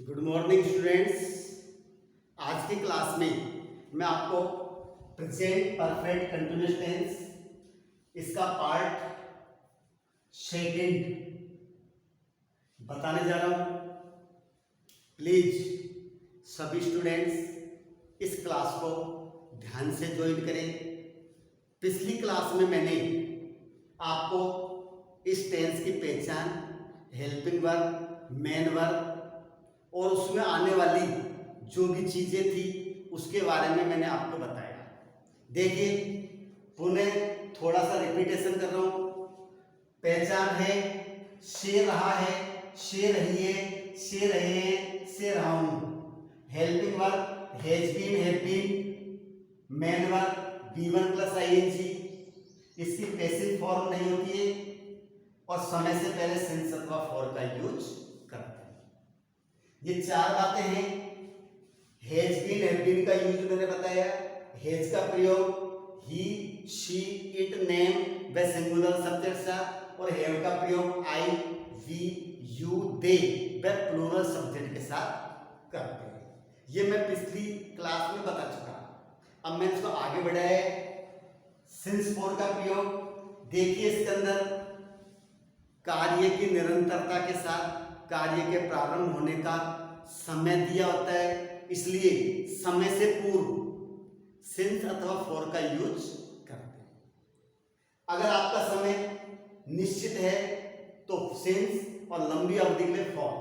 Good morning students. आज की class में मैं आपको प्रेजेंट परफेक्ट कंटिन्यूअस टेंस इसका पार्ट सेकंड बताने जा रहा हूं। प्लीज सभी स्टूडेंट्स इस क्लास को ध्यान से ज्वाइन करें। पिछली क्लास में मैंने आपको इस टेंस की पहचान, हेल्पिंग वर्ब, मेन वर्ब और उसमें आने वाली जो भी चीजें थी उसके बारे में मैंने आपको बताया। देखिए, पुनः थोड़ा सा रिपीटेशन कर रहा हूं। पहचान है से रहा है, से रही है, से रहे हैं, से रहा हूं। Helping verb has been, have been. Main verb बी1 प्लस आईएनजी। इसकी पैसिव फॉर्म नहीं होती है और समय से पहले सिंस अथवा फॉर का यूज करते हैं। ये चार बातें हैं। हैज बीन, हैव बीन का यूज मैंने बताया। हैज का प्रयोग ही, शी, इट, नेम व सिंगुलर सब्जेक्ट और हैव का प्रयोग आई, वी, यू, दे व प्लूरल सब्जेक्ट के साथ करते हैं। ये मैं पिछली क्लास में बता चुका। अब मैं इसको आगे बढ़ाया। सिंस फॉर का प्रयोग देखिए, इसके अंदर कार्य की निरंतरता के साथ कार्य के प्रारंभ होने का समय दिया होता है, इसलिए समय से पूर्व सिंस अथवा फॉर का यूज करते हैं। अगर आपका समय निश्चित है तो सिंस और लंबी अवधि के लिए फॉर।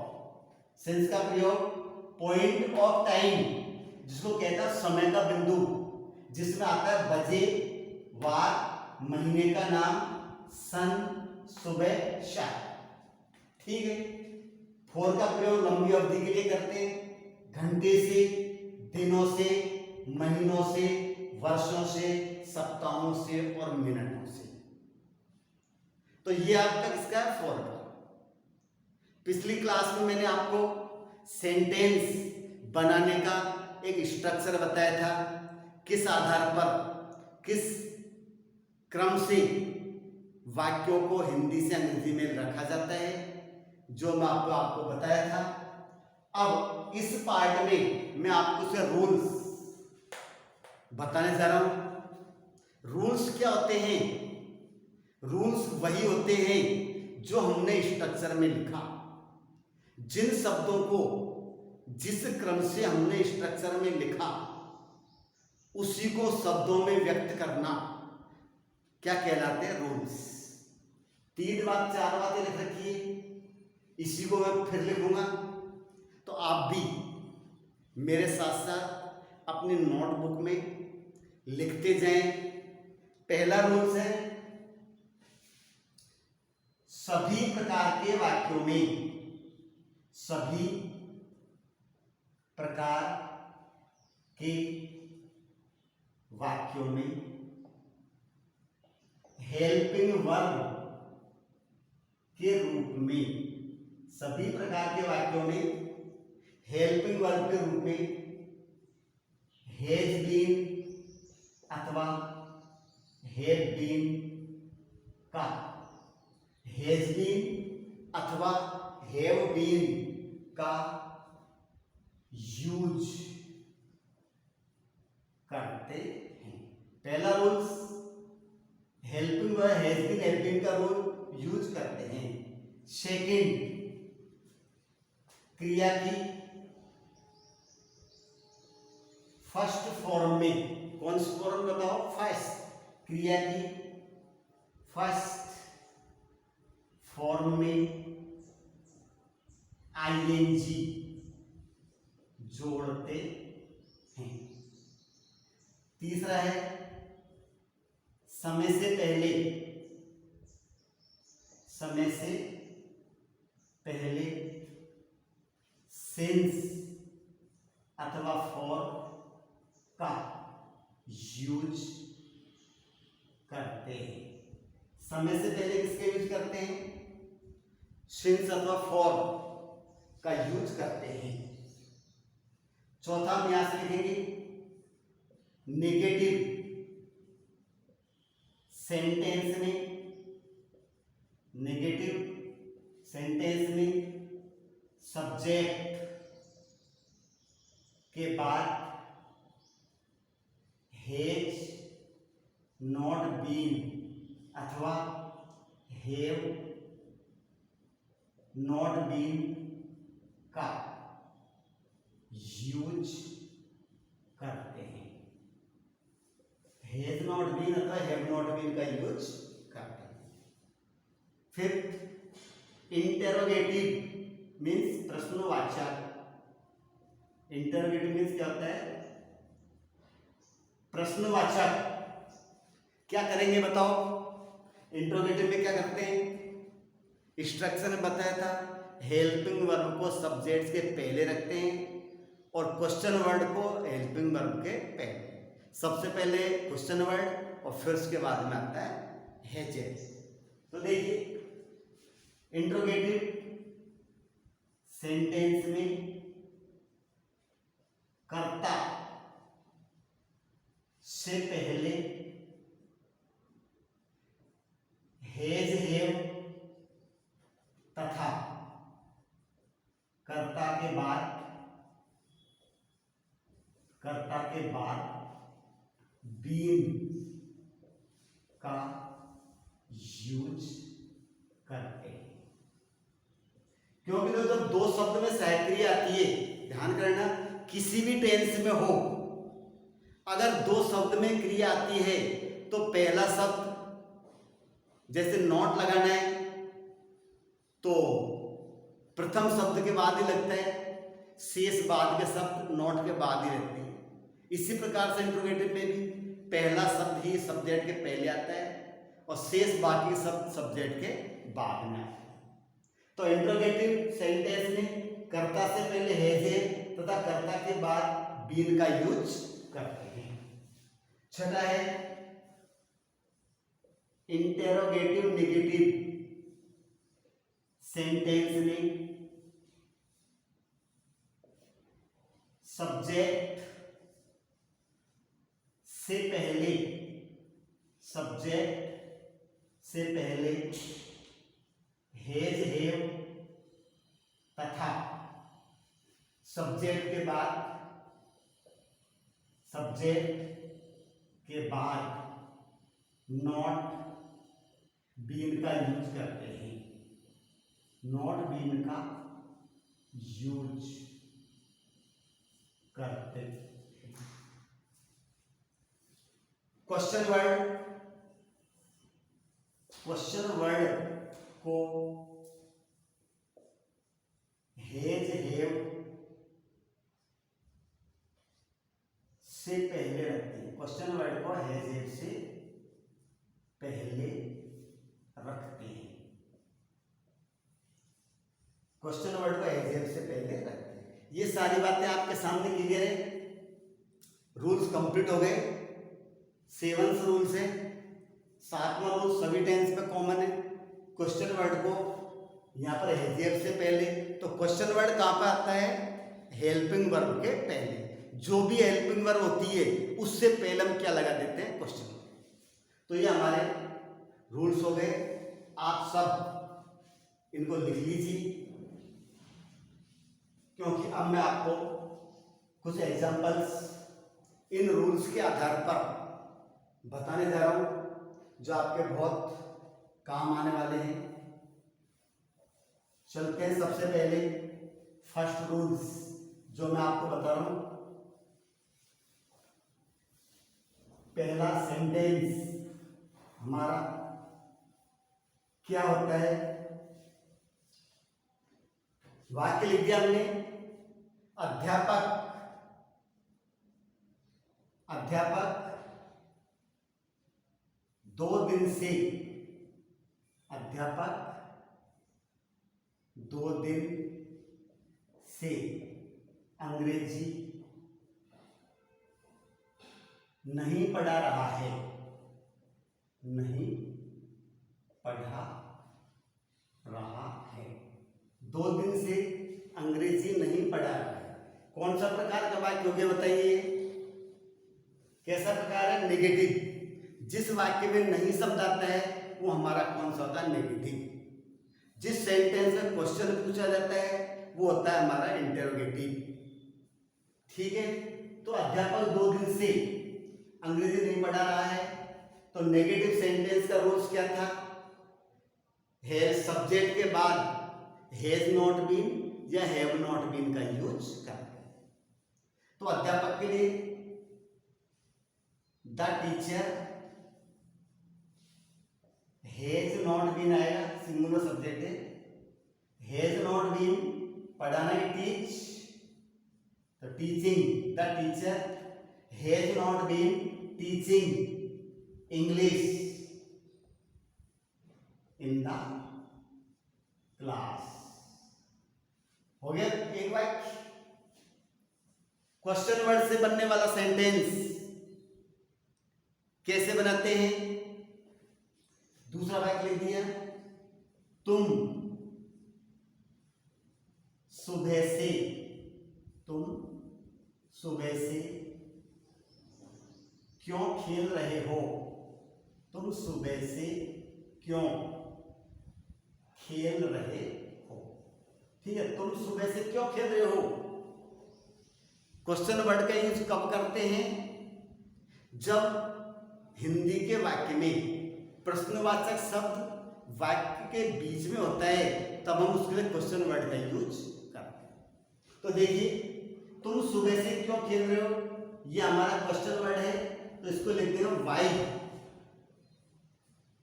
सिंस का प्रयोग पॉइंट ऑफ टाइम, जिसको कहता है समय का बिंदु, जिसमें आता है बजे, वार, महीने का नाम, सन, सुबह, शाम। ठीक है। फॉर का प्रयोग लंबी अवधि के लिए करते हैं, घंटे से, दिनों से, महीनों से, वर्षों से, सप्ताहों से और मिनटों से। तो ये आपका किसका है? फॉर का। पिछली क्लास में मैंने आपको सेंटेंस बनाने का एक स्ट्रक्चर बताया था, किस आधार पर, किस क्रम से वाक्यों को हिंदी से अंग्रेजी में रखा जाता है, जो मैं आपको बताया था। अब इस पार्ट में मैं आपको से रूल्स बताने जा रहा हूं। रूल्स क्या होते हैं? रूल्स वही होते हैं जो हमने स्ट्रक्चर में लिखा। जिन शब्दों को जिस क्रम से हमने स्ट्रक्चर में लिखा उसी को शब्दों में व्यक्त करना क्या कहलाते हैं? रूल्स। चार बातें लिख रखी है, इसी को मैं फिर लिखूंगा, तो आप भी मेरे साथ साथ अपनी नोटबुक में लिखते जाएं। पहला रूल्स है, सभी प्रकार के वाक्यों में, सभी प्रकार के वाक्यों में हेल्पिंग वर्ब के रूप में, सभी प्रकार के वाक्यों में हेल्पिंग वर्ब के रूप में हैज बीन अथवा हैव बीन का, हैज बीन अथवा हैव बीन का यूज करते हैं। पहला rules, helping verb has been, have been का रूल यूज करते हैं। सेकंड, क्रिया की फर्स्ट फॉर्म में, कौन सी फॉर्म बताओ? फर्स्ट। क्रिया की फर्स्ट फॉर्म में आईएनजी जोड़ते हैं। तीसरा है, समय से पहले, समय से पहले सिंस अथवा फॉर का यूज करते हैं। समय से पहले किसका यूज करते हैं? सिंस अथवा फॉर का यूज करते हैं। चौथा हम यहां से लिखेंगे, नेगेटिव सेंटेंस में, नेगेटिव सेंटेंस में सब्जेक्ट के बाद हैज नॉट बीन अथवा हैव नॉट बीन का यूज करते हैं। हैज नॉट बीन अथवा हैव नॉट बीन का यूज करते हैं। फिफ्थ, इंटेरोगेटिव मीन्स प्रश्नवाचक। इंटेरोगेटिव मीन्स क्या होता है? प्रश्नवाचक। क्या करेंगे बताओ? इंट्रोगेटिव में क्या करते हैं? इंस्ट्रक्शन में बताया था, हेल्पिंग वर्ब को सब्जेक्ट के पहले रखते हैं और क्वेश्चन वर्ड को हेल्पिंग वर्ब के पहले। सबसे पहले क्वेश्चन वर्ड और फिर उसके बाद में आता है हैजेस। तो देखिए, इंट्रोगेटिव सेंटेंस में कर्ता से पहले हैज हैव तथा कर्ता के बाद बीन का यूज करते हैं। क्योंकि जब दो शब्द में सहक्रिया आती है, ध्यान करना, किसी भी टेंस में हो, अगर दो शब्द में क्रिया आती है तो पहला शब्द जैसे नॉट लगाना है तो प्रथम शब्द के बाद ही लगता है, शेष बाद के शब्द नॉट के बाद ही लगते हैं। इसी प्रकार से इंट्रोगेटिव में भी पहला शब्द ही सब्जेक्ट के पहले आता है और शेष बाकी शब्द सब्जेक्ट के बाद में आता है। तो इंट्रोगेटिव सेंटेंस में कर्ता से पहले हैज है तथा कर्ता के बाद बीन का यूज करते हैं। छठा है इंटेरोगेटिव नेगेटिव सेंटेंस में सब्जेक्ट से पहले हैज हैव तथा सब्जेक्ट के बाद नॉट बीन का यूज करते हैं। नॉट बीन का यूज करते हैं। क्वेश्चन वर्ड को हैज हैव से पहले रखते हैं। क्वेश्चन वर्ड को हैज हैव से पहले रखते हैं। क्वेश्चन वर्ड को हैज हैव से पहले रखते हैं। ये सारी बातें आपके सामने क्लियर है। रूल्स कंप्लीट हो गए। 7 रूल्स है। 7वां रूल सभी टेंस में कॉमन है। क्वेश्चन वर्ड को यहाँ पर हैज हैव से पहले, तो क्वेश्चन वर्ड कहाँ पर आता है? हेल्पिंग वर्ब के पहले। जो भी हेल्पिंग वर्ब होती है उससे पहले हम क्या लगा देते हैं? क्वेश्चन। तो ये हमारे रूल्स हो गए। आप सब इनको लिख लीजिए, क्योंकि अब मैं आपको कुछ एग्जांपल्स इन रूल्स के आधार पर बताने जा रहा हूं जो आपके बहुत काम आने वाले हैं। चलते हैं सबसे पहले फर्स्ट रूल्स जो मैं आपको बता रहा हूं। पहला सेंटेंस हमारा क्या होता है? वाक्य लिख दिया हमने। अध्यापक 2 दिन से, अध्यापक 2 दिन से अंग्रेजी नहीं पढ़ा रहा है। नहीं पढ़ा रहा है। 2 दिन से अंग्रेजी नहीं पढ़ा रहा है। कौन सा प्रकार का वाक्य हो गया बताइए? कैसा प्रकार है? नेगेटिव। जिस वाक्य में नहीं शब्द आता है वो हमारा कौन सा होता है? नेगेटिव। जिस सेंटेंस में क्वेश्चन पूछा जाता है वो होता है हमारा इंटेरोगेटिव। ठीक है। तो अध्यापक 2 दिन से अंग्रेजी नहीं पढ़ा रहा है, तो नेगेटिव सेंटेंस का रूल्स क्या था? हैज सब्जेक्ट के बाद हैज नॉट बीन या हैव नॉट बीन का यूज करते हैं। तो अध्यापक के लिए the teacher has not been आएगा, सिंगुलर सब्जेक्ट है। हैज नॉट बीन पढ़ाना है, टीच, तो teaching, the teacher has not been teaching English in the class. हो गया एक वाक्य। क्वेश्चन वर्ड से बनने वाला सेंटेंस कैसे बनाते हैं? दूसरा वाक्य लिख दिया, तुम सुबह से, तुम सुबह से क्यों खेल रहे हो? तुम सुबह से क्यों खेल रहे हो? ठीक है, तुम सुबह से क्यों खेल रहे हो? क्वेश्चन वर्ड का यूज कब करते हैं? जब हिंदी के वाक्य में प्रश्नवाचक शब्द वाक्य के बीच में होता है, तब हम उसके लिए क्वेश्चन वर्ड का यूज करते हैं। तो देखिए, तुम सुबह से क्यों खेल रहे हो, ये हमारा क्वेश्चन वर्ड है, तो इसको लिख देना वाई।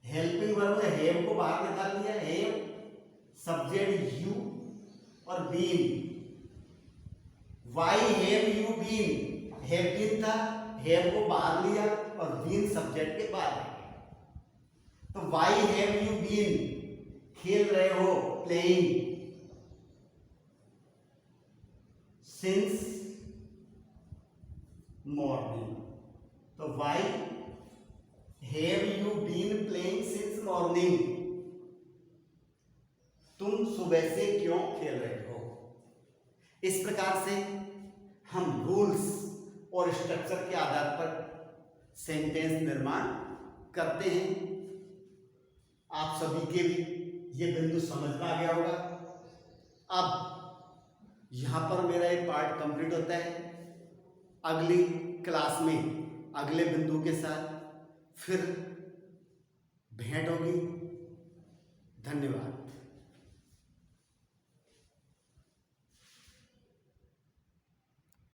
हेल्पिंग वर्ब में हैव को बाहर निकाल दिया, हैव सब्जेक्ट यू और been. Why have you been, have been था, हैव को बाहर लिया और बीन सब्जेक्ट के बाद। तो वाई हैव यू बीन, खेल रहे हो, प्लेइंग, सिंस मॉर्निंग। तो why have you been playing since morning, तुम सुबह से क्यों खेल रहे हो। इस प्रकार से हम रूल्स और स्ट्रक्चर के आधार पर सेंटेंस निर्माण करते हैं। आप सभी के भी ये बिंदु समझ में आ गया होगा। अब यहां पर मेरा एक पार्ट कंप्लीट होता है। अगली क्लास में अगले बिंदु के साथ फिर भेंट होगी। धन्यवाद।